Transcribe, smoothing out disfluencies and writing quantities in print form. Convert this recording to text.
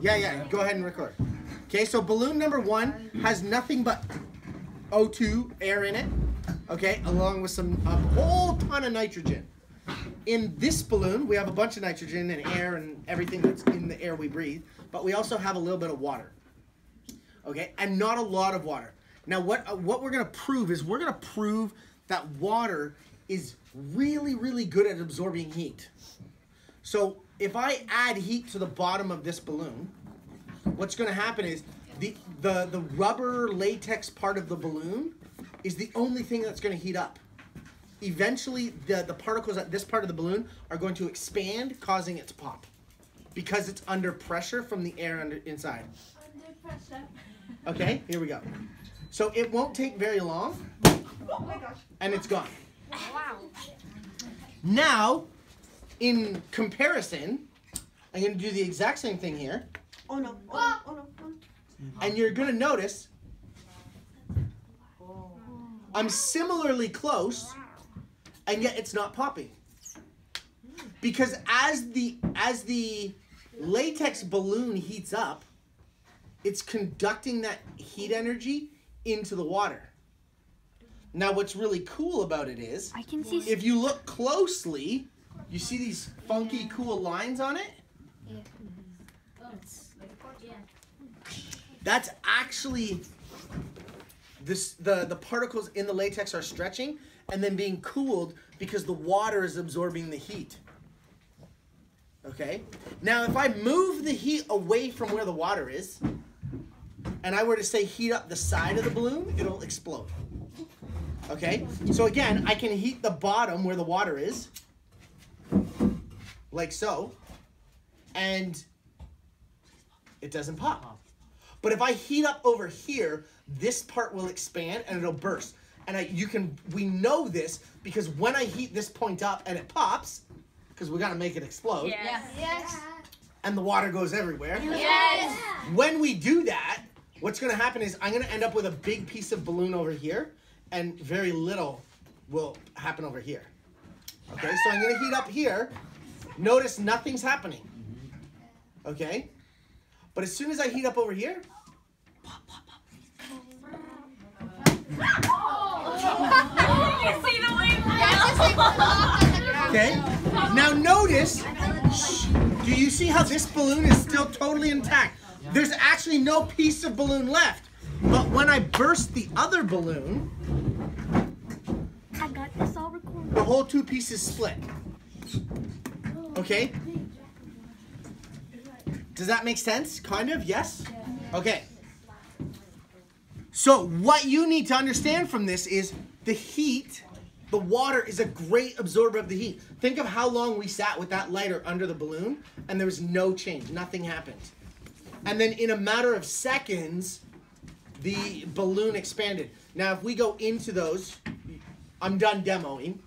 Yeah, go ahead and record. Okay, so balloon number 1 has nothing but O2, air in it, okay, along with a whole ton of nitrogen. In this balloon, we have a bunch of nitrogen and air and everything that's in the air we breathe, but we also have a little bit of water, okay, and not a lot of water. Now, what we're going to prove is we're going to prove that water is really, really good at absorbing heat. So if I add heat to the bottom of this balloon, what's going to happen is the rubber latex part of the balloon is the only thing that's going to heat up. Eventually, the particles at this part of the balloon are going to expand, causing it to pop, because it's under pressure from the air inside. Under pressure. Okay, here we go. So it won't take very long, and it's gone. Wow. Now, in comparison, I'm going to do the exact same thing here. Oh no, oh no, oh no. And you're going to notice I'm similarly close, and yet it's not popping. Because as the latex balloon heats up, it's conducting that heat energy into the water. Now what's really cool about it is, I can see. if you look closely, you see these funky cool lines on it? Yeah. That's actually the particles in the latex are stretching and then being cooled because the water is absorbing the heat. Okay? Now if I move the heat away from where the water is, and I were to say heat up the side of the balloon, it'll explode. Okay? So again, I can heat the bottom where the water is, like so, and it doesn't pop. But if I heat up over here, this part will expand and it'll burst. And we know this because when I heat this point up and it pops, because we gotta make it explode, Yes. Yes. and the water goes everywhere. Yes. When we do that, what's gonna happen is I'm gonna end up with a big piece of balloon over here, and very little will happen over here. Okay, so I'm gonna heat up here. Notice nothing's happening. Okay? But as soon as I heat up over here, pop, pop, pop. Okay? Now notice, do you see how this balloon is still totally intact? There's actually no piece of balloon left. But when I burst the other balloon, I got this all recorded. the whole 2 pieces split. Okay? Does that make sense? Kind of? Yes? Okay. So what you need to understand from this is the heat, the water is a great absorber of the heat. Think of how long we sat with that lighter under the balloon and there was no change. Nothing happened. And then in a matter of seconds, the balloon expanded. Now if we go into those, I'm done demoing.